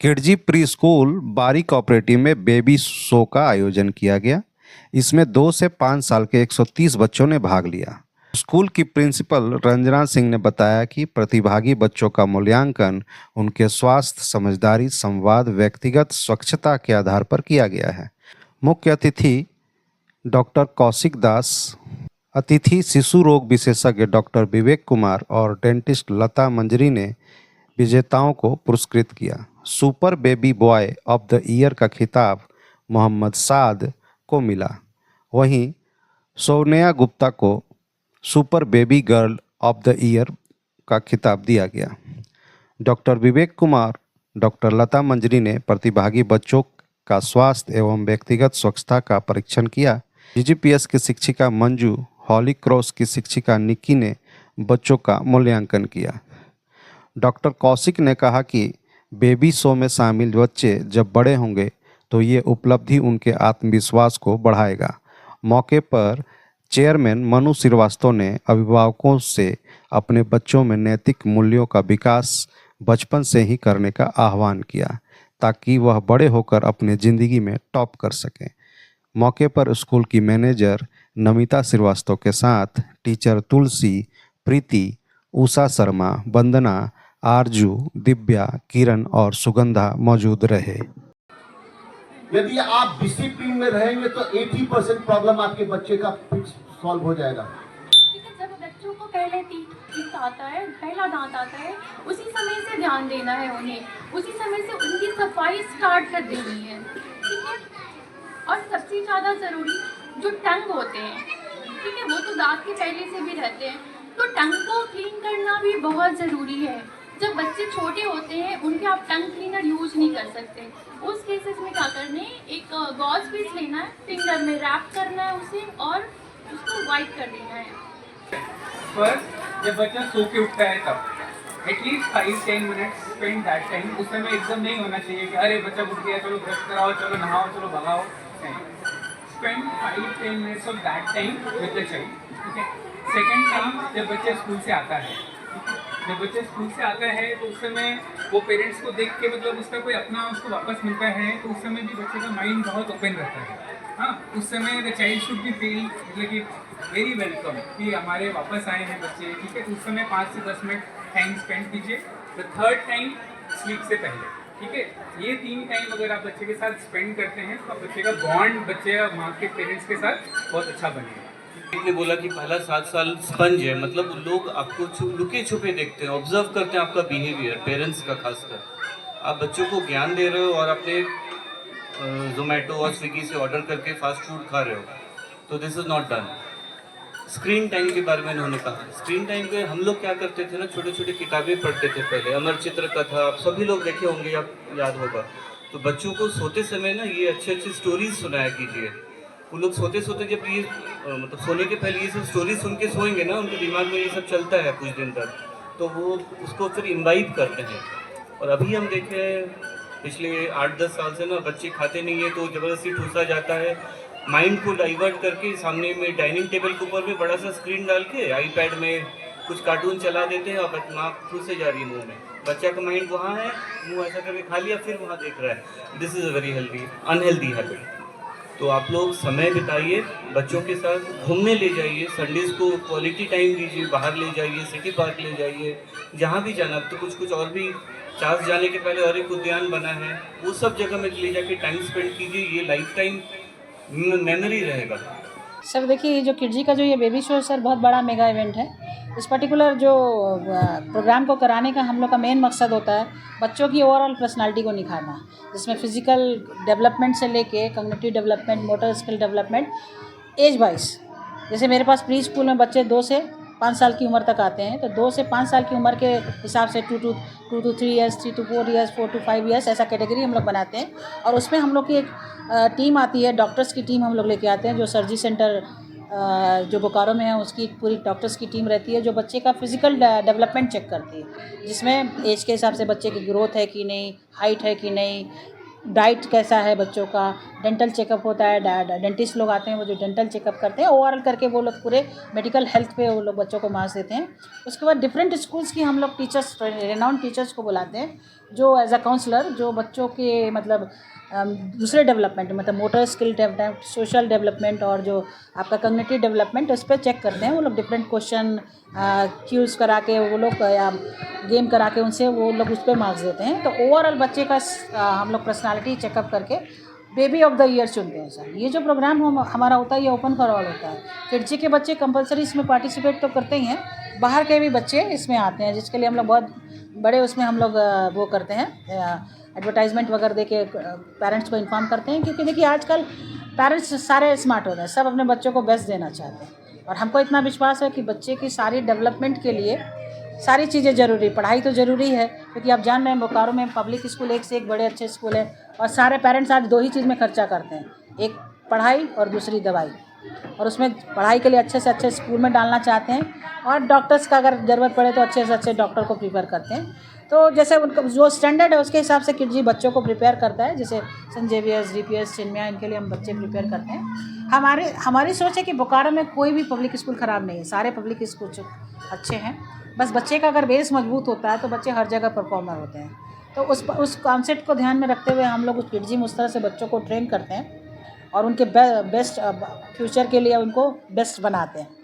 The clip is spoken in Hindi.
किडजी प्री स्कूल बारी कोऑपरेटिव में बेबी शो का आयोजन किया गया। इसमें 2 से 5 साल के 130 बच्चों ने भाग लिया। स्कूल की प्रिंसिपल रंजना सिंह ने बताया कि प्रतिभागी बच्चों का मूल्यांकन उनके स्वास्थ्य, समझदारी, संवाद, व्यक्तिगत स्वच्छता के आधार पर किया गया है। मुख्य अतिथि डॉक्टर कौशिक दास, अतिथि शिशु रोग विशेषज्ञ डॉक्टर विवेक कुमार और डेंटिस्ट लता मंजरी ने विजेताओं को पुरस्कृत किया। Super baby boy of the year का खिताब मोहम्मद साद को मिला। वहीं सोनिया गुप्ता को super baby girl of the year का खिताब दिया गया। डॉक्टर विवेक कुमार, डॉक्टर लता मंजरी ने प्रतिभागी बच्चों का स्वास्थ्य एवं व्यक्तिगत स्वच्छता का परीक्षण किया। जीजीपीएस की शिक्षिका मंजू, हॉली क्रॉस की शिक्षिका निक्की ने बच्चों का मूल्यांकन किया। डॉक्टर कौशिक ने कहा कि बेबी शो में शामिल बच्चे जब बड़े होंगे तो ये उपलब्धि उनके आत्मविश्वास को बढ़ाएगा। मौके पर चेयरमैन मनु श्रीवास्तव ने अभिभावकों से अपने बच्चों में नैतिक मूल्यों का विकास बचपन से ही करने का आह्वान किया ताकि वह बड़े होकर अपने ज़िंदगी में टॉप कर सकें। मौके पर स्कूल की मैनेजर नमिता श्रीवास्तव के साथ टीचर तुलसी, प्रीति, उषा शर्मा, वंदना, आरजू, दिव्या, किरण और सुगंधा मौजूद रहे। यदि आप डिसिप्लिन में रहेंगे तो 80% प्रॉब्लम आपके बच्चे का सॉल्व हो जाएगा। जब बच्चों को पहले टीथ आता है, पहला दांत आता है, उसी समय से ध्यान देना है उन्हें, उसी समय से उनकी सफाई स्टार्ट कर देनी है, ठीक है। और सबसे ज़्यादा ज़रूरी जो टंग होते हैं, ठीक है, वो तो दांत के पहले से भी रहते हैं, तो टंग को क्लीन करना भी बहुत ज़रूरी है। जब बच्चे छोटे होते हैं उनके आप टंग क्लीनर यूज नहीं कर सकते। उस केसेस में क्या करना है, एक गॉज पीस लेना है, फिंगर में रैप करना है उसे और उसको वाइप कर देना है। फर्स्ट जब बच्चा सो के उठता है तब at least 5-10 minutes spend that time. उस समय एकदम नहीं होना चाहिए कि अरे बच्चा उठ गया, चलो ब्रश कराओ, चलो नहाओ, चलो भगाओ। Spend 5-10 minutes of that time with the child, ठीक है। सेकेंड टाइम जब बच्चा स्कूल से आता है, जब बच्चा स्कूल से आता है तो उस समय वो पेरेंट्स को देख के मतलब उसका कोई अपना उसको वापस मिलता है तो उस समय भी बच्चे का माइंड बहुत ओपन रहता है। हाँ, उस समय the child should be feel मतलब कि वेरी वेलकम कि हमारे वापस आए हैं बच्चे, ठीक है। उस समय 5 से 10 मिनट टाइम स्पेंड कीजिए। द थर्ड टाइम स्लीप से पहले, ठीक है। ये 3 टाइम अगर आप बच्चे के साथ स्पेंड करते हैं तो बच्चे का बॉन्ड बच्चे और माँ के पेरेंट्स के साथ बहुत अच्छा बनेगा। ने बोला कि पहला 7 साल स्पंज है, मतलब लोग आपको लुके छुपे देखते हैं, ऑब्जर्व करते हैं आपका बिहेवियर, पेरेंट्स का खासकर। आप बच्चों को ज्ञान दे रहे हो और अपने जोमेटो और स्विगी से ऑर्डर करके फास्ट फूड खा रहे हो, तो this is not done. Screen time के बारे में उन्होंने कहा, स्क्रीन टाइम पे हम लोग क्या करते थे ना, छोटे छोटे किताबें पढ़ते थे पहले, अमर चित्र कथा, आप सभी लोग देखे होंगे, आप याद होगा। तो बच्चों को सोते समय ना ये अच्छी अच्छी स्टोरीज सुनाया कीजिए। वो लोग सोते सोते जब ये मतलब सोने के पहले ये सब स्टोरी सुन के सोएंगे ना, उनके दिमाग में ये सब चलता है कुछ दिन तक, तो वो उसको फिर इम्बाइब करते हैं। और अभी हम देखें पिछले 8-10 साल से ना बच्चे खाते नहीं है तो ज़बरदस्ती ठूसा जाता है, माइंड को डाइवर्ट करके सामने में डाइनिंग टेबल के ऊपर में बड़ा सा स्क्रीन डाल के आईपैड में कुछ कार्टून चला देते हैं और माँ ठूसे जा रही है मुँह में। बच्चा का माइंड वहाँ है, मुँह ऐसा करके खा लिया फिर वहाँ देख रहा है। This is a very unhealthy habit. तो आप लोग समय बिताइए बच्चों के साथ, घूमने ले जाइए, संडेज़ को क्वालिटी टाइम दीजिए, बाहर ले जाइए, सिटी पार्क ले जाइए, जहाँ भी जाना। तो कुछ और भी चार्ज जाने के पहले और एक उद्यान बना है, वो सब जगह में ले जाके टाइम स्पेंड कीजिए, ये लाइफ टाइम मेमोरी रहेगा। सर देखिए, ये जो किडजी का जो ये बेबी शो सर बहुत बड़ा मेगा इवेंट है। इस पर्टिकुलर जो प्रोग्राम को कराने का हम लोग का मेन मकसद होता है बच्चों की ओवरऑल पर्सनालिटी को निखारना, जिसमें फ़िज़िकल डेवलपमेंट से लेके cognitive development, motor skill development, age wise. जैसे मेरे पास प्री स्कूल में बच्चे 2 से 5 साल की उम्र तक आते हैं, तो 2 से 5 साल की उम्र के हिसाब से 2 to 3 years, 3 to 4 years, 4 to 5 years, ऐसा कैटेगरी हम लोग बनाते हैं। और उसमें हम लोग की एक टीम आती है, डॉक्टर्स की टीम हम लोग लेके आते हैं, जो सर्जी सेंटर जो बोकारो में है उसकी पूरी डॉक्टर्स की टीम रहती है, जो बच्चे का फिज़िकल डेवलपमेंट चेक करती है, जिसमें एज के हिसाब से बच्चे की ग्रोथ है कि नहीं, हाइट है कि नहीं, डाइट कैसा है बच्चों का, डेंटल चेकअप होता है, डेंटिस्ट लोग आते हैं वो जो डेंटल चेकअप करते हैं, ओवरऑल करके वो लोग पूरे मेडिकल हेल्थ पे वो लोग बच्चों को मार्क्स देते हैं। उसके बाद डिफरेंट स्कूल्स की हम लोग टीचर्स, रेनाउंड टीचर्स को बुलाते हैं, जो एज अ काउंसलर जो बच्चों के मतलब दूसरे डेवलपमेंट मतलब motor skill development, social development और जो आपका कॉग्निटिव डेवलपमेंट उस पर चेक करते हैं। वो लोग डिफरेंट क्वेश्चन क्यूज़ करा के वो लोग या गेम करा के उनसे वो लोग उस पर मार्क्स देते हैं। तो ओवरऑल बच्चे का हम लोग पर्सनालिटी चेकअप करके बेबी ऑफ द ईयर चुनते हैं सर। ये जो प्रोग्राम हमारा होता है ये ओपन फॉर ऑल होता है। किडजी के बच्चे कंपलसरी इसमें पार्टिसिपेट तो करते ही हैं, बाहर के भी बच्चे इसमें आते हैं, जिसके लिए हम लोग बहुत बड़े उसमें हम लोग वो करते हैं, एडवर्टाइजमेंट वगैरह दे के पेरेंट्स को इन्फॉर्म करते हैं। क्योंकि देखिए आजकल पेरेंट्स सारे स्मार्ट हो गए, सब अपने बच्चों को बेस्ट देना चाहते हैं। और हमको इतना विश्वास है कि बच्चे की सारी डेवलपमेंट के लिए सारी चीज़ें ज़रूरी, पढ़ाई तो ज़रूरी है क्योंकि आप जान रहे हैं बोकारो में पब्लिक स्कूल एक से एक बड़े अच्छे स्कूल है और सारे पेरेंट्स आज दो ही चीज़ में खर्चा करते हैं, एक पढ़ाई और दूसरी दवाई। और उसमें पढ़ाई के लिए अच्छे से अच्छे स्कूल में डालना चाहते हैं और डॉक्टर्स का अगर ज़रूरत पड़े तो अच्छे से अच्छे डॉक्टर को प्रिपेयर करते हैं। तो जैसे उनका जो स्टैंडर्ड है उसके हिसाब से किडजी बच्चों को प्रिपेयर करता है। जैसे सेंट जेवियर्स, डीपीएस, चिन्मया, इनके लिए हम बच्चे प्रिपेयर करते हैं। हमारी सोच है कि बोकारो में कोई भी पब्लिक स्कूल ख़राब नहीं है, सारे पब्लिक स्कूल अच्छे हैं। बस बच्चे का अगर बेस मजबूत होता है तो बच्चे हर जगह परफॉर्मर होते हैं। तो उस कॉन्सेप्ट को ध्यान में रखते हुए हम लोग उस किडजी में उस तरह से बच्चों को ट्रेन करते हैं और उनके बेस्ट फ्यूचर के लिए उनको बेस्ट बनाते हैं।